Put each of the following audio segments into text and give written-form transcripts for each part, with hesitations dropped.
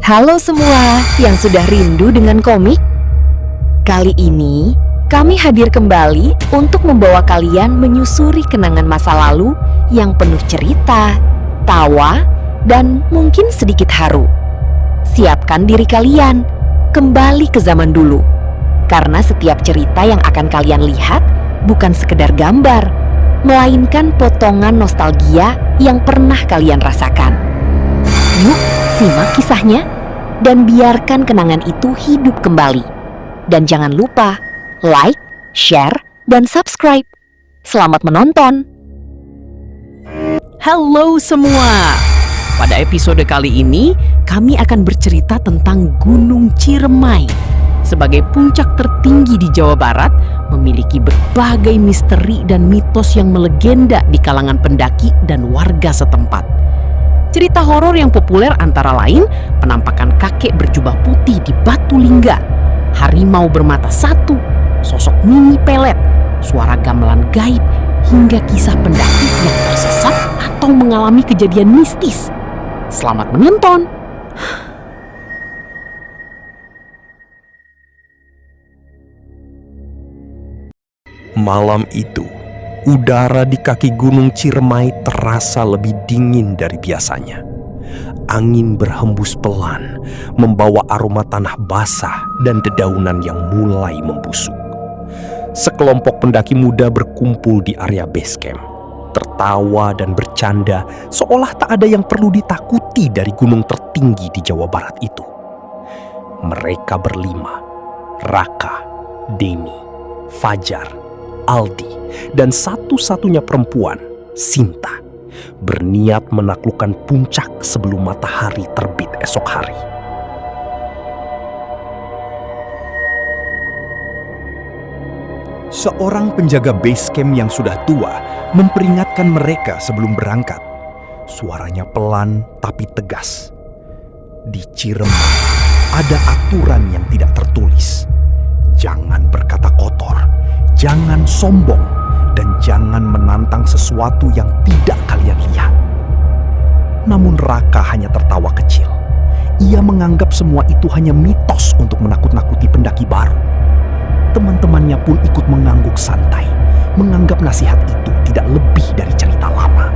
Halo semua yang sudah rindu dengan komik. Kali ini kami hadir kembali untuk membawa kalian menyusuri kenangan masa lalu yang penuh cerita, tawa, dan mungkin sedikit haru. Siapkan diri kalian kembali ke zaman dulu, karena setiap cerita yang akan kalian lihat bukan sekedar gambar, melainkan potongan nostalgia yang pernah kalian rasakan. Yuk, simak kisahnya dan biarkan kenangan itu hidup kembali. Dan jangan lupa like, share, dan subscribe. Selamat menonton. Halo semua. Pada episode kali ini, kami akan bercerita tentang Gunung Ciremai. Sebagai puncak tertinggi di Jawa Barat, memiliki berbagai misteri dan mitos yang melegenda di kalangan pendaki dan warga setempat. Cerita horor yang populer antara lain penampakan kakek berjubah putih di Batu Lingga, harimau bermata satu, sosok mini pelet, suara gamelan gaib, hingga kisah pendaki yang tersesat atau mengalami kejadian mistis. Selamat menonton! Malam itu, udara di kaki Gunung Ciremai terasa lebih dingin dari biasanya. Angin berhembus pelan, membawa aroma tanah basah dan dedaunan yang mulai membusuk. Sekelompok pendaki muda berkumpul di area base camp, tertawa dan bercanda seolah tak ada yang perlu ditakuti dari gunung tertinggi di Jawa Barat itu. Mereka berlima, Raka, Denny, Fajar, Aldi, dan satu-satunya perempuan, Sinta, berniat menaklukkan puncak sebelum matahari terbit esok hari. Seorang penjaga base camp yang sudah tua memperingatkan mereka sebelum berangkat. Suaranya pelan tapi tegas. Di Ciremai ada aturan yang tidak tertulis. Jangan berkata kotor, jangan sombong, dan jangan menantang sesuatu yang tidak kalian lihat. Namun Raka hanya tertawa kecil. Ia menganggap semua itu hanya mitos untuk menakut-nakuti pendaki baru. Teman-temannya pun ikut mengangguk santai, menganggap nasihat itu tidak lebih dari cerita lama.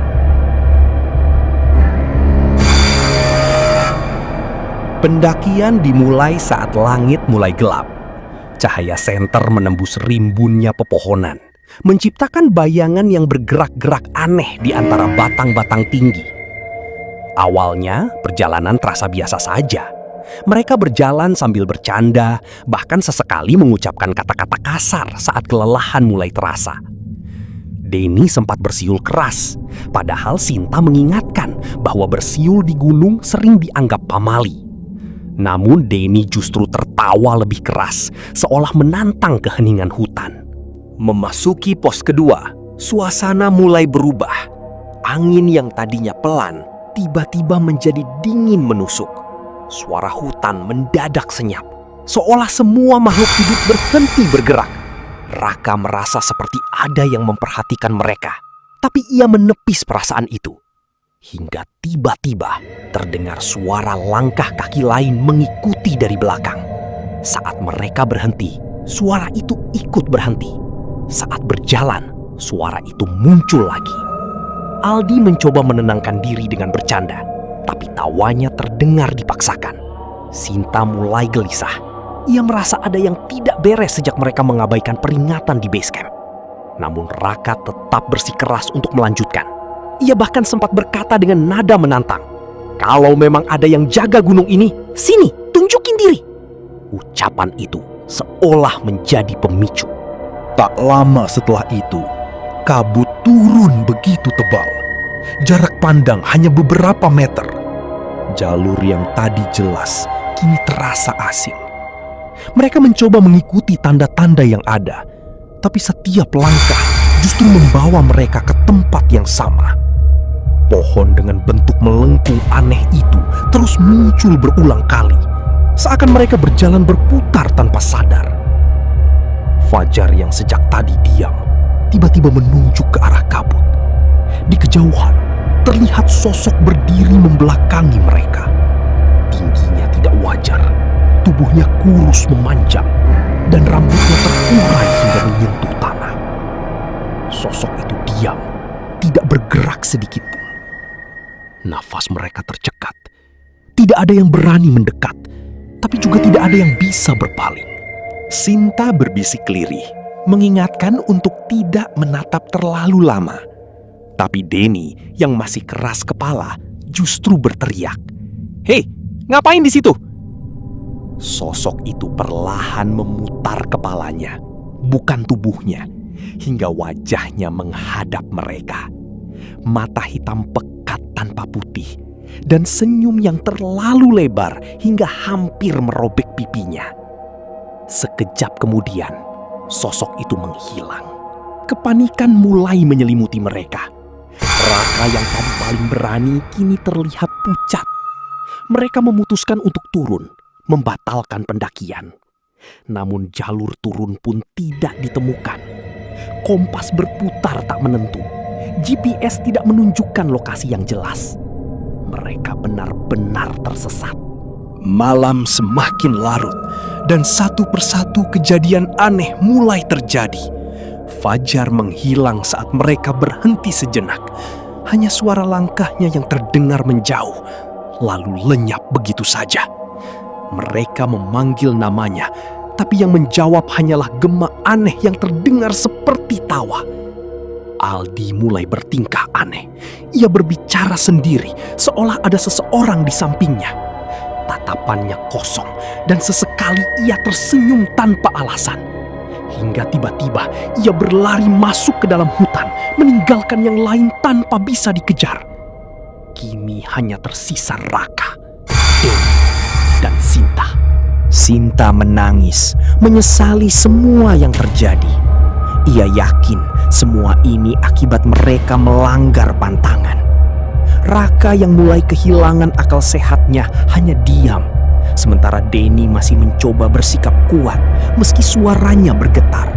Pendakian dimulai saat langit mulai gelap. Cahaya senter menembus rimbunnya pepohonan, menciptakan bayangan yang bergerak-gerak aneh di antara batang-batang tinggi. Awalnya, perjalanan terasa biasa saja. Mereka berjalan sambil bercanda, bahkan sesekali mengucapkan kata-kata kasar saat kelelahan mulai terasa. Denny sempat bersiul keras, padahal Sinta mengingatkan bahwa bersiul di gunung sering dianggap pamali. Namun Denny justru tertawa lebih keras, seolah menantang keheningan hutan. Memasuki pos kedua, suasana mulai berubah. Angin yang tadinya pelan, tiba-tiba menjadi dingin menusuk. Suara hutan mendadak senyap, seolah semua makhluk hidup berhenti bergerak. Raka merasa seperti ada yang memperhatikan mereka, tapi ia menepis perasaan itu. Hingga tiba-tiba terdengar suara langkah kaki lain mengikuti dari belakang. Saat mereka berhenti, suara itu ikut berhenti. Saat berjalan, suara itu muncul lagi. Aldi mencoba menenangkan diri dengan bercanda, tapi tawanya terdengar dipaksakan. Sinta mulai gelisah. Ia merasa ada yang tidak beres sejak mereka mengabaikan peringatan di base camp. Namun Raka tetap bersikeras untuk melanjutkan. Ia bahkan sempat berkata dengan nada menantang, "Kalau memang ada yang jaga gunung ini, sini, tunjukin diri." Ucapan itu seolah menjadi pemicu. Tak lama setelah itu, kabut turun begitu tebal. Jarak pandang hanya beberapa meter. Jalur yang tadi jelas kini terasa asing. Mereka mencoba mengikuti tanda-tanda yang ada, tapi setiap langkah justru membawa mereka ke tempat yang sama. Pohon dengan bentuk melengkung aneh itu terus muncul berulang kali, seakan mereka berjalan berputar tanpa sadar. Fajar yang sejak tadi diam, tiba-tiba menunjuk ke arah kabut. Di kejauhan, terlihat sosok berdiri membelakangi mereka. Tingginya tidak Tubuhnya kurus memanjang dan rambutnya terurai hingga menyentuh tanah. Sosok itu diam, tidak bergerak sedikit pun. Nafas mereka tercekat. Tidak ada yang berani mendekat, tapi juga tidak ada yang bisa berpaling. Sinta berbisik lirih, mengingatkan untuk tidak menatap terlalu lama. Tapi Denny yang masih keras kepala justru berteriak, "Hei, ngapain di situ?" Sosok itu perlahan memutar kepalanya, bukan tubuhnya, hingga wajahnya menghadap mereka. Mata hitam pekat tanpa putih, dan senyum yang terlalu lebar hingga hampir merobek pipinya. Sekejap kemudian, sosok itu menghilang. Kepanikan mulai menyelimuti mereka. Raka yang tadi paling berani kini terlihat pucat. Mereka memutuskan untuk turun, membatalkan pendakian. Namun jalur turun pun tidak ditemukan. Kompas berputar tak menentu. GPS tidak menunjukkan lokasi yang jelas. Mereka benar-benar tersesat. Malam semakin larut dan satu persatu kejadian aneh mulai terjadi. Fajar menghilang saat mereka berhenti sejenak. Hanya suara langkahnya yang terdengar menjauh, lalu lenyap begitu saja. Mereka memanggil namanya, tapi yang menjawab hanyalah gema aneh yang terdengar seperti tawa. Aldi mulai bertingkah aneh. Ia berbicara sendiri, seolah ada seseorang di sampingnya. Tatapannya kosong, dan sesekali ia tersenyum tanpa alasan. Hingga tiba-tiba ia berlari masuk ke dalam hutan, meninggalkan yang lain tanpa bisa dikejar. Kini hanya tersisa Raka, Denny, dan Sinta. Sinta menangis, menyesali semua yang terjadi. Ia yakin semua ini akibat mereka melanggar pantangan. Raka yang mulai kehilangan akal sehatnya hanya diam, sementara Denny masih mencoba bersikap kuat meski suaranya bergetar.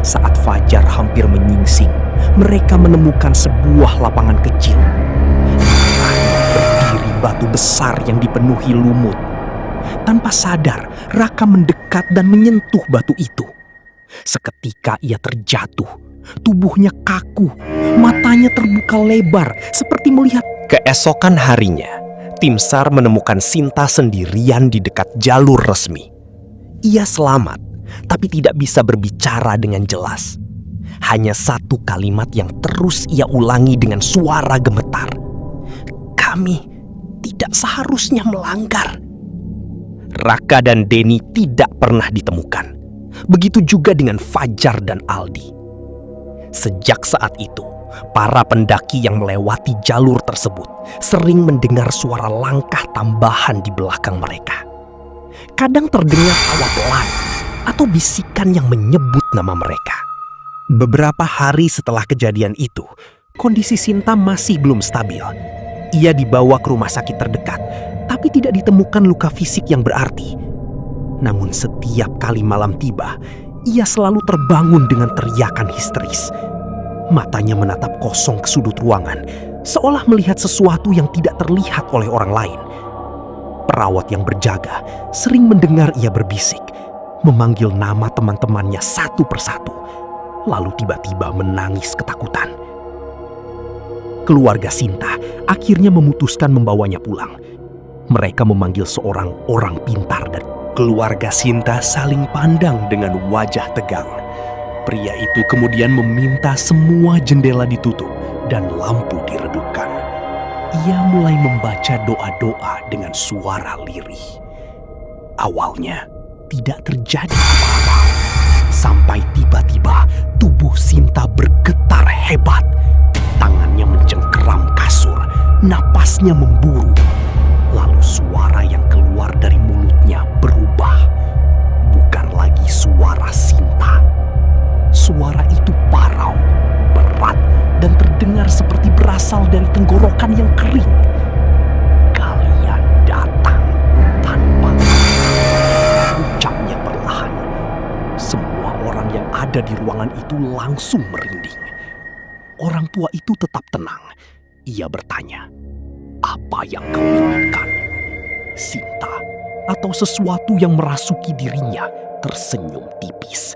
Saat fajar hampir menyingsing, mereka menemukan sebuah lapangan kecil. Berdiri batu besar yang dipenuhi lumut. Tanpa sadar, Raka mendekat dan menyentuh batu itu. Seketika ia terjatuh, tubuhnya kaku, matanya terbuka lebar seperti melihat. Keesokan harinya, tim SAR menemukan Sinta sendirian di dekat jalur resmi. Ia selamat, tapi tidak bisa berbicara dengan jelas. Hanya satu kalimat yang terus ia ulangi dengan suara gemetar. "Kami tidak seharusnya melanggar." Raka dan Denny tidak pernah ditemukan. Begitu juga dengan Fajar dan Aldi. Sejak saat itu, para pendaki yang melewati jalur tersebut sering mendengar suara langkah tambahan di belakang mereka. Kadang terdengar tawa pelan atau bisikan yang menyebut nama mereka. Beberapa hari setelah kejadian itu, kondisi Sinta masih belum stabil. Ia dibawa ke rumah sakit terdekat, tapi tidak ditemukan luka fisik yang berarti. Namun setiap kali malam tiba, ia selalu terbangun dengan teriakan histeris. Matanya menatap kosong ke sudut ruangan, seolah melihat sesuatu yang tidak terlihat oleh orang lain. Perawat yang berjaga sering mendengar ia berbisik, memanggil nama teman-temannya satu persatu, lalu tiba-tiba menangis ketakutan. Keluarga Sinta akhirnya memutuskan membawanya pulang. Mereka memanggil seorang orang pintar dan keluarga Sinta saling pandang dengan wajah tegang. Pria itu kemudian meminta semua jendela ditutup dan lampu diredupkan. Ia mulai membaca doa-doa dengan suara lirih. Awalnya tidak terjadi apa-apa, sampai tiba-tiba tubuh Sinta bergetar hebat. Tangannya mencengkeram kasur, napasnya memburu. Lalu suara yang keluar dari mulutnya berubah. Bukan lagi suara Sinta. Suara itu parau, berat, dan terdengar seperti berasal dari tenggorokan yang kering. "Kalian datang tanpa alasan," ucapnya perlahan. Semua orang yang ada di ruangan itu langsung merinding. Orang tua itu tetap tenang. Ia bertanya, "Apa yang kau inginkan?" Sinta atau sesuatu yang merasuki dirinya tersenyum tipis.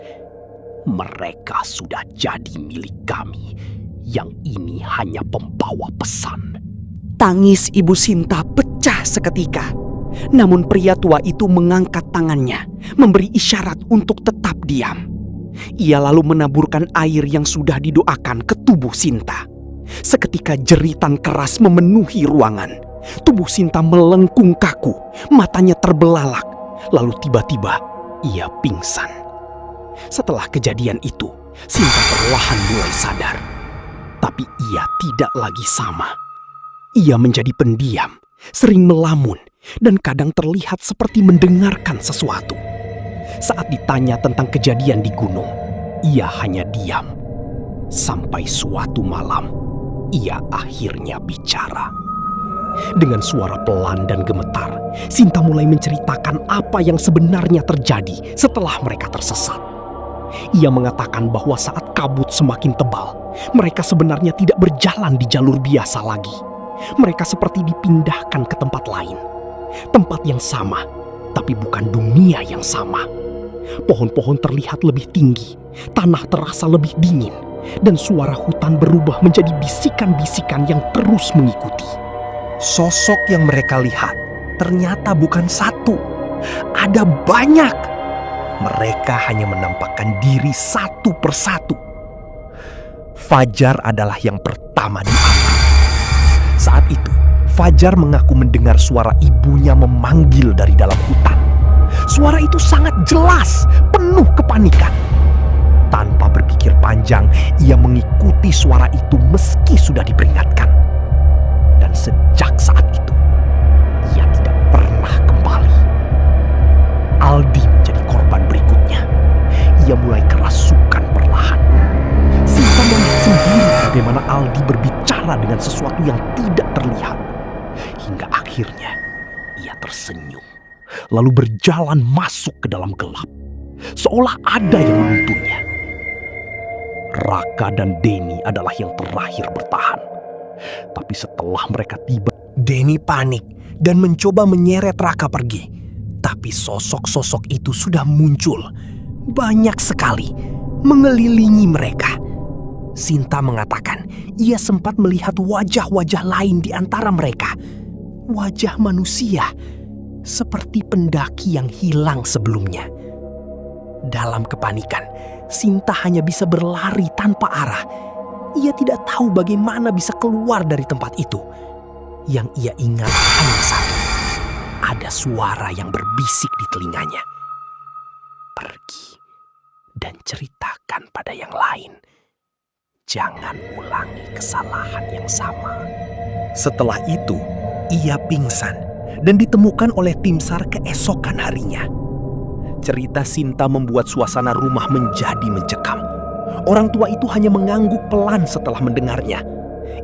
Mereka sudah jadi milik kami. Yang ini hanya pembawa pesan. Tangis Ibu Sinta pecah seketika. Namun pria tua itu mengangkat tangannya, memberi isyarat untuk tetap diam. Ia lalu menaburkan air yang sudah didoakan ke tubuh Sinta. Seketika jeritan keras memenuhi ruangan. Tubuh Sinta melengkung kaku, matanya terbelalak. Lalu tiba-tiba ia pingsan. Setelah kejadian itu, Sinta perlahan mulai sadar. Tapi ia tidak lagi sama. Ia menjadi pendiam, sering melamun, dan kadang terlihat seperti mendengarkan sesuatu. Saat ditanya tentang kejadian di gunung, ia hanya diam. Sampai suatu malam, ia akhirnya bicara. Dengan suara pelan dan gemetar, Sinta mulai menceritakan apa yang sebenarnya terjadi setelah mereka tersesat. Ia mengatakan bahwa saat kabut semakin tebal, mereka sebenarnya tidak berjalan di jalur biasa lagi. Mereka seperti dipindahkan ke tempat lain. Tempat yang sama, tapi bukan dunia yang sama. Pohon-pohon terlihat lebih tinggi, tanah terasa lebih dingin, dan suara hutan berubah menjadi bisikan-bisikan yang terus mengikuti. Sosok yang mereka lihat ternyata bukan satu, ada banyak. Mereka hanya menampakkan diri satu persatu. Fajar adalah yang pertama diambil. Saat itu, Fajar mengaku mendengar suara ibunya memanggil dari dalam hutan. Suara itu sangat jelas, penuh kepanikan. Tanpa berpikir panjang, ia mengikuti suara itu meski sudah diperingatkan. Dan sejak saat itu, ia tidak pernah kembali. Aldi menjadi korban berikutnya. Ia mulai kerasukan perlahan. Sinta melihat sendiri bagaimana Aldi berbicara dengan sesuatu yang tidak terlihat. Hingga akhirnya ia tersenyum, lalu berjalan masuk ke dalam gelap, seolah ada yang menuntunnya. Raka dan Denny adalah yang terakhir bertahan. Tapi setelah mereka tiba, Denny panik dan mencoba menyeret Raka pergi. Tapi sosok-sosok itu sudah muncul, banyak sekali, mengelilingi mereka. Sinta mengatakan ia sempat melihat wajah-wajah lain di antara mereka. Wajah manusia, seperti pendaki yang hilang sebelumnya. Dalam kepanikan, Sinta hanya bisa berlari tanpa arah. Ia tidak tahu bagaimana bisa keluar dari tempat itu. Yang ia ingat hanya satu. Ada suara yang berbisik di telinganya. Pergi dan ceritakan pada yang lain. Jangan ulangi kesalahan yang sama. Setelah itu, ia pingsan dan ditemukan oleh tim SAR keesokan harinya. Cerita Sinta membuat suasana rumah menjadi mencekam. Orang tua itu hanya mengangguk pelan setelah mendengarnya.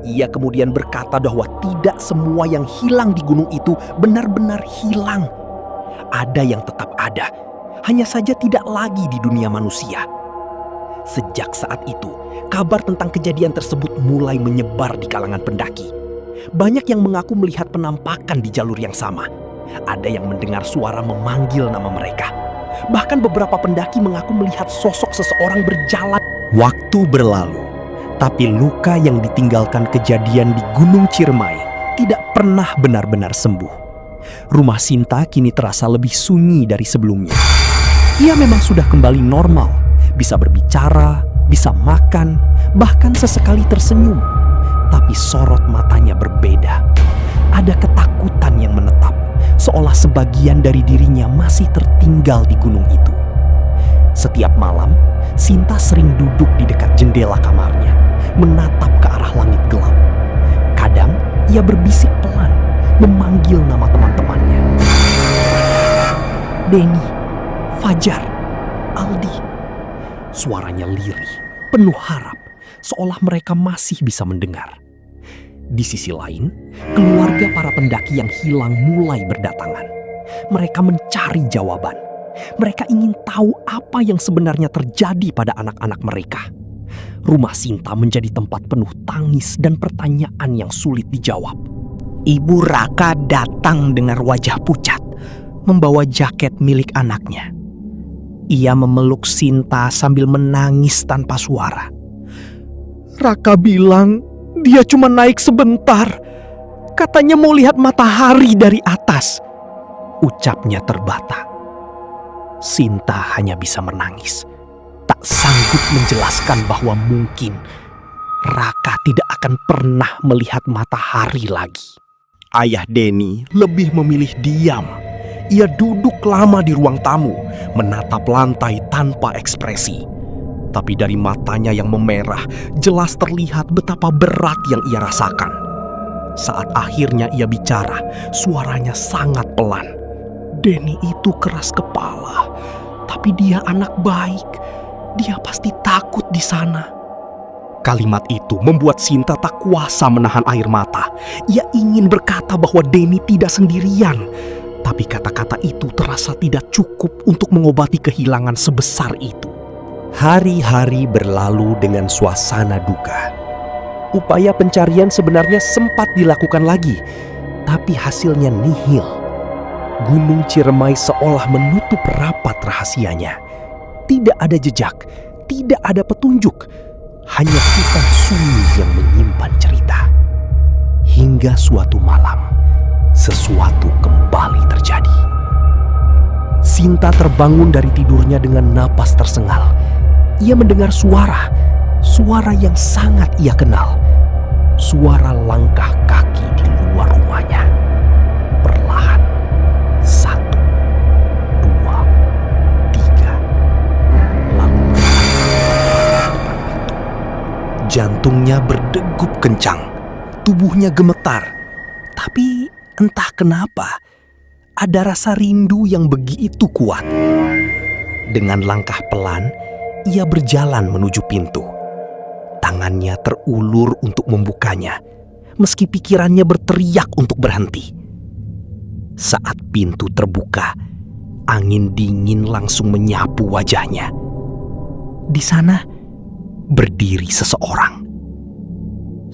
Ia kemudian berkata bahwa tidak semua yang hilang di gunung itu benar-benar hilang. Ada yang tetap ada, hanya saja tidak lagi di dunia manusia. Sejak saat itu, kabar tentang kejadian tersebut mulai menyebar di kalangan pendaki. Banyak yang mengaku melihat penampakan di jalur yang sama. Ada yang mendengar suara memanggil nama mereka. Bahkan beberapa pendaki mengaku melihat sosok seseorang berjalan. Waktu berlalu, tapi luka yang ditinggalkan kejadian di Gunung Ciremai tidak pernah benar-benar sembuh. Rumah Sinta kini terasa lebih sunyi dari sebelumnya. Ia memang sudah kembali normal, bisa berbicara, bisa makan, bahkan sesekali tersenyum. Tapi sorot matanya berbeda. Ada ketakutan yang menetap, seolah sebagian dari dirinya masih tertinggal di gunung itu. Setiap malam, Sinta sering duduk di dekat jendela kamarnya, menatap ke arah langit gelap. Kadang ia berbisik pelan, memanggil nama teman-temannya. Denny, Fajar, Aldi. Suaranya lirih, penuh harap, seolah mereka masih bisa mendengar. Di sisi lain, keluarga para pendaki yang hilang mulai berdatangan. Mereka mencari jawaban. Mereka ingin tahu apa yang sebenarnya terjadi pada anak-anak mereka. Rumah Sinta menjadi tempat penuh tangis dan pertanyaan yang sulit dijawab. Ibu Raka datang dengan wajah pucat. membawa jaket milik anaknya. Ia memeluk Sinta sambil menangis tanpa suara. Raka bilang dia cuma naik sebentar. Katanya mau lihat matahari dari atas. Ucapnya terbata. Sinta hanya bisa menangis. Tak sanggup menjelaskan bahwa mungkin Raka tidak akan pernah melihat matahari lagi. Ayah Denny lebih memilih diam. Ia duduk lama di ruang tamu, menatap lantai tanpa ekspresi. Tapi dari matanya yang memerah, jelas terlihat betapa berat yang ia rasakan. Saat akhirnya ia bicara, suaranya sangat pelan. Denny itu keras kepala, tapi dia anak baik. Dia pasti takut di sana. Kalimat itu membuat Sinta tak kuasa menahan air mata. Ia ingin berkata bahwa Denny tidak sendirian. Tapi kata-kata itu terasa tidak cukup untuk mengobati kehilangan sebesar itu. Hari-hari berlalu dengan suasana duka. Upaya pencarian sebenarnya sempat dilakukan lagi, tapi hasilnya nihil. Gunung Ciremai seolah menutup rapat rahasianya. Tidak ada jejak, tidak ada petunjuk. Hanya hutan sunyi yang menyimpan cerita. Hingga suatu malam, sesuatu kembali terjadi. Sinta terbangun dari tidurnya dengan napas tersengal. Ia mendengar suara yang sangat ia kenal. Suara langkah kaki di luar rumahnya. Perlahan, 1, 2, 3, lalu jantungnya berdegup kencang, tubuhnya gemetar. Tapi entah kenapa, ada rasa rindu yang begitu kuat. Dengan langkah pelan, ia berjalan menuju pintu. Tangannya terulur untuk membukanya, meski pikirannya berteriak untuk berhenti. Saat pintu terbuka, angin dingin langsung menyapu wajahnya. Di sana berdiri seseorang.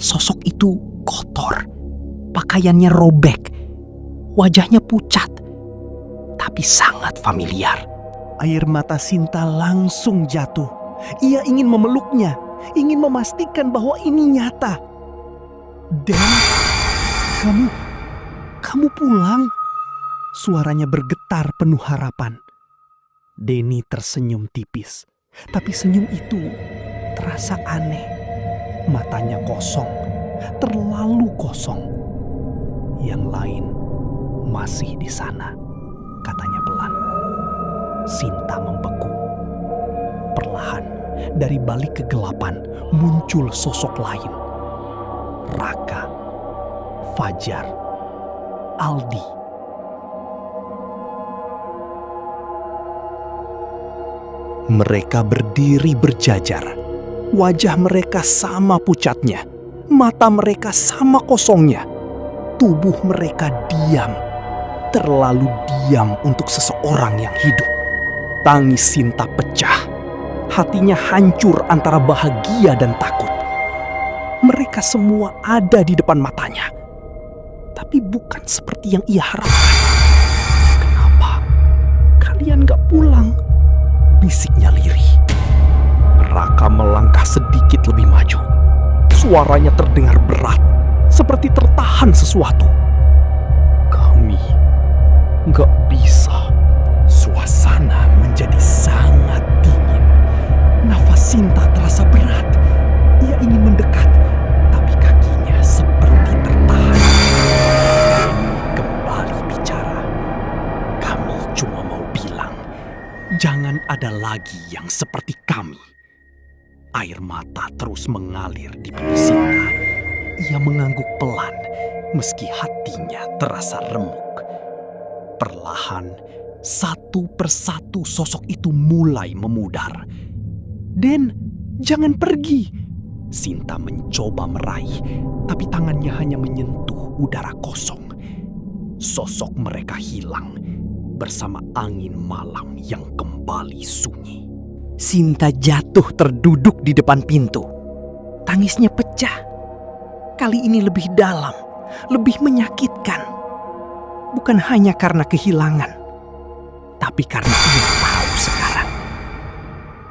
Sosok itu kotor, pakaiannya robek, wajahnya pucat, tapi sangat familiar. Air mata Sinta langsung jatuh. Ia ingin memeluknya, ingin memastikan bahwa ini nyata. Dan kamu pulang? Suaranya bergetar penuh harapan. Denny tersenyum tipis, tapi senyum itu terasa aneh. Matanya kosong, terlalu kosong. Yang lain masih di sana, katanya pelan. Sinta membeku. Perlahan, dari balik kegelapan muncul sosok lain. Raka, Fajar, Aldi. Mereka berdiri berjajar. Wajah mereka sama pucatnya. Mata mereka sama kosongnya. Tubuh mereka diam. Terlalu diam untuk seseorang yang hidup. Tangis Sinta pecah. Hatinya hancur antara bahagia dan takut. Mereka semua ada di depan matanya. Tapi bukan seperti yang ia harapkan. Kenapa kalian gak pulang? Bisiknya lirih. Raka melangkah sedikit lebih maju. Suaranya terdengar berat, seperti tertahan sesuatu. Kami gak bisa. Suasana menjadi sangat dingin. Nafas Sinta terasa berat. Ia ingin mendekat, tapi kakinya seperti tertahan. Kembali bicara. Kami cuma mau bilang, jangan ada lagi yang seperti kami. Air mata terus mengalir di pipi Sinta. Ia mengangguk pelan, meski hatinya terasa remuk. Perlahan, satu persatu sosok itu mulai memudar. Den, jangan pergi. Sinta mencoba meraih, tapi tangannya hanya menyentuh udara kosong. Sosok mereka hilang bersama angin malam yang kembali sunyi. Sinta jatuh terduduk di depan pintu. Tangisnya pecah. Kali ini lebih dalam, lebih menyakitkan. Bukan hanya karena kehilangan, Tapi karena ia tahu sekarang,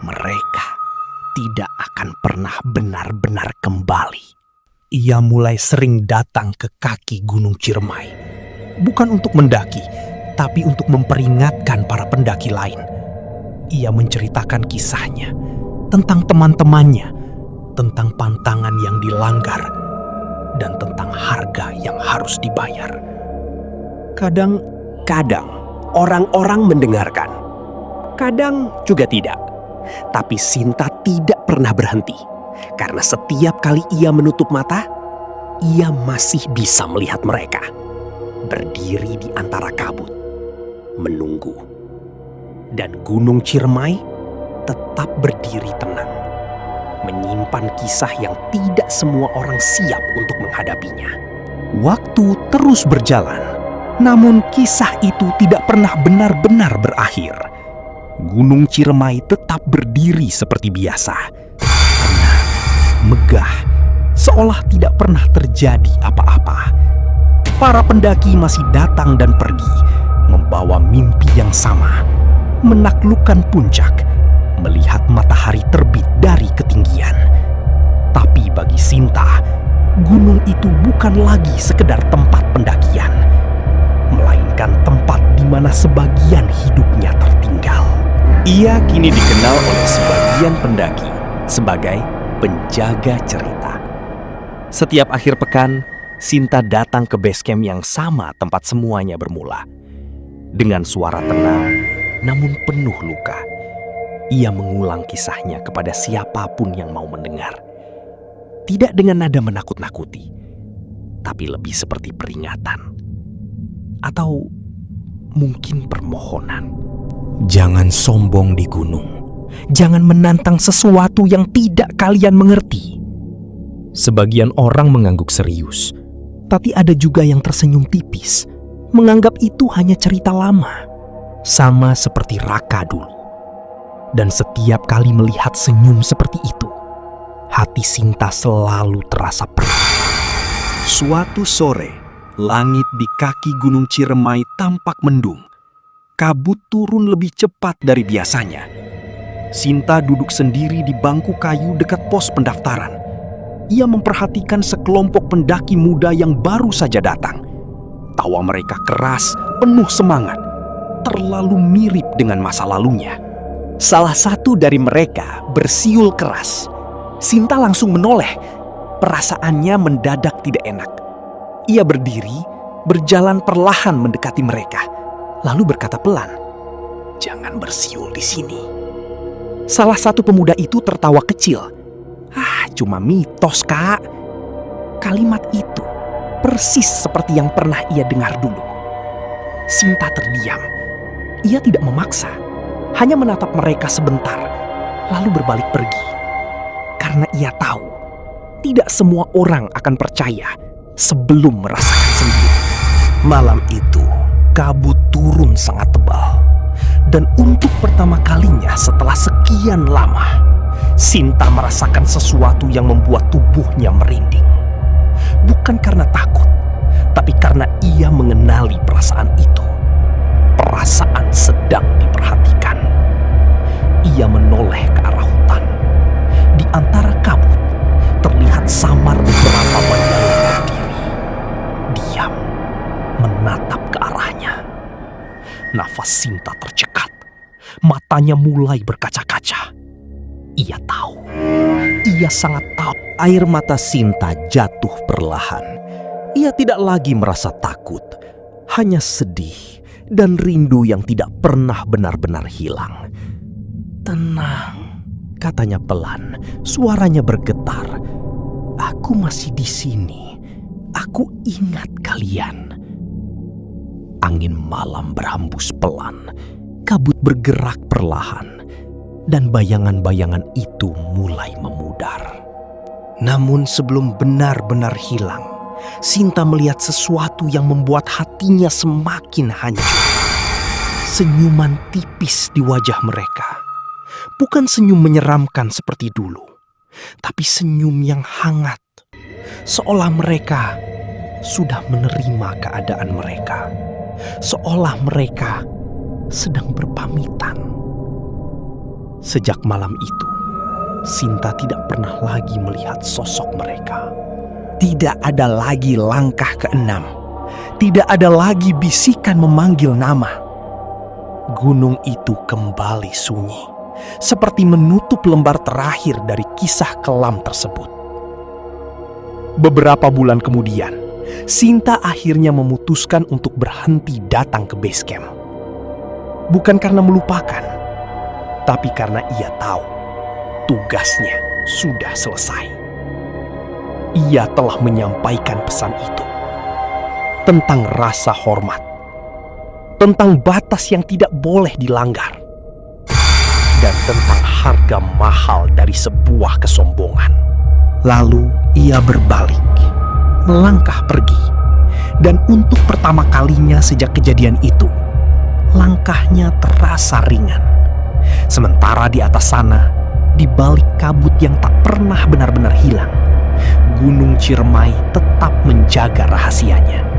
mereka tidak akan pernah benar-benar kembali. Ia mulai sering datang ke kaki Gunung Ciremai. Bukan untuk mendaki, tapi untuk memperingatkan para pendaki lain. Ia menceritakan kisahnya tentang teman-temannya, tentang pantangan yang dilanggar, dan tentang harga yang harus dibayar. Kadang-kadang orang-orang mendengarkan, kadang juga tidak. Tapi Sinta tidak pernah berhenti, karena setiap kali ia menutup mata, ia masih bisa melihat mereka berdiri di antara kabut, menunggu. Dan Gunung Ciremai tetap berdiri tenang, menyimpan kisah yang tidak semua orang siap untuk menghadapinya. Waktu terus berjalan, namun kisah itu tidak pernah benar-benar berakhir. Gunung Ciremai tetap berdiri seperti biasa, tenang, megah, seolah tidak pernah terjadi apa-apa. Para pendaki masih datang dan pergi, membawa mimpi yang sama, menaklukkan puncak, melihat matahari terbit dari ketinggian. Tapi bagi Sinta, gunung itu bukan lagi sekedar tempat pendakian, melainkan tempat di mana sebagian hidupnya tertinggal. Ia kini dikenal oleh sebagian pendaki sebagai penjaga cerita. Setiap akhir pekan, Sinta datang ke base camp yang sama tempat semuanya bermula. Dengan suara tenang, namun penuh luka, ia mengulang kisahnya kepada siapapun yang mau mendengar. Tidak dengan nada menakut-nakuti, tapi lebih seperti peringatan. Atau mungkin permohonan. Jangan sombong di gunung. Jangan menantang sesuatu yang tidak kalian mengerti. Sebagian orang mengangguk serius, tapi ada juga yang tersenyum tipis, menganggap itu hanya cerita lama. Sama seperti Raka dulu. Dan setiap kali melihat senyum seperti itu, hati Sinta selalu terasa perih. Suatu sore, langit di kaki Gunung Ciremai tampak mendung. Kabut turun lebih cepat dari biasanya. Sinta duduk sendiri di bangku kayu dekat pos pendaftaran. Ia memperhatikan sekelompok pendaki muda yang baru saja datang. Tawa mereka keras, penuh semangat, terlalu mirip dengan masa lalunya. Salah satu dari mereka bersiul keras. Sinta langsung menoleh. Perasaannya mendadak tidak enak. Ia berdiri, berjalan perlahan mendekati mereka, lalu berkata pelan, "Jangan bersiul di sini." Salah satu pemuda itu tertawa kecil. Cuma mitos, Kak." Kalimat itu persis seperti yang pernah ia dengar dulu. Sinta terdiam. Ia tidak memaksa, hanya menatap mereka sebentar, lalu berbalik pergi. Karena ia tahu, tidak semua orang akan percaya sebelum merasakan sendiri. Malam itu, kabut turun sangat tebal. Dan untuk pertama kalinya setelah sekian lama, Sinta merasakan sesuatu yang membuat tubuhnya merinding. Bukan karena takut, tapi karena ia mengenali perasaan itu. Perasaan sedang diperhatikan. Ia menoleh ke arah hutan. Di antara kabut, terlihat samar beberapa bayangan berdiri. Diam, menatap ke arahnya. Nafas Sinta tercekat. Matanya mulai berkaca-kaca. Ia tahu. Ia sangat tahu. Air mata Sinta jatuh perlahan. Ia tidak lagi merasa takut. Hanya sedih dan rindu yang tidak pernah benar-benar hilang. "Tenang," katanya pelan. Suaranya bergetar. "Aku masih di sini. Aku ingat kalian." Angin malam berhembus pelan. Kabut bergerak perlahan. Dan bayangan-bayangan itu mulai memudar. Namun sebelum benar-benar hilang, Sinta melihat sesuatu yang membuat hatinya semakin hancur. Senyuman tipis di wajah mereka. Bukan senyum menyeramkan seperti dulu, tapi senyum yang hangat. Seolah mereka sudah menerima keadaan mereka. Seolah mereka sedang berpamitan. Sejak malam itu, Sinta tidak pernah lagi melihat sosok mereka. Tidak ada lagi langkah keenam. Tidak ada lagi bisikan memanggil nama. Gunung itu kembali sunyi, seperti menutup lembar terakhir dari kisah kelam tersebut. Beberapa bulan kemudian, Sinta akhirnya memutuskan untuk berhenti datang ke base camp. Bukan karena melupakan, tapi karena ia tahu tugasnya sudah selesai. Ia telah menyampaikan pesan itu tentang rasa hormat, tentang batas yang tidak boleh dilanggar, dan tentang harga mahal dari sebuah kesombongan. Lalu ia berbalik, melangkah pergi, dan untuk pertama kalinya sejak kejadian itu, langkahnya terasa ringan. Sementara di atas sana, di balik kabut yang tak pernah benar-benar hilang, Gunung Ciremai tetap menjaga rahasianya.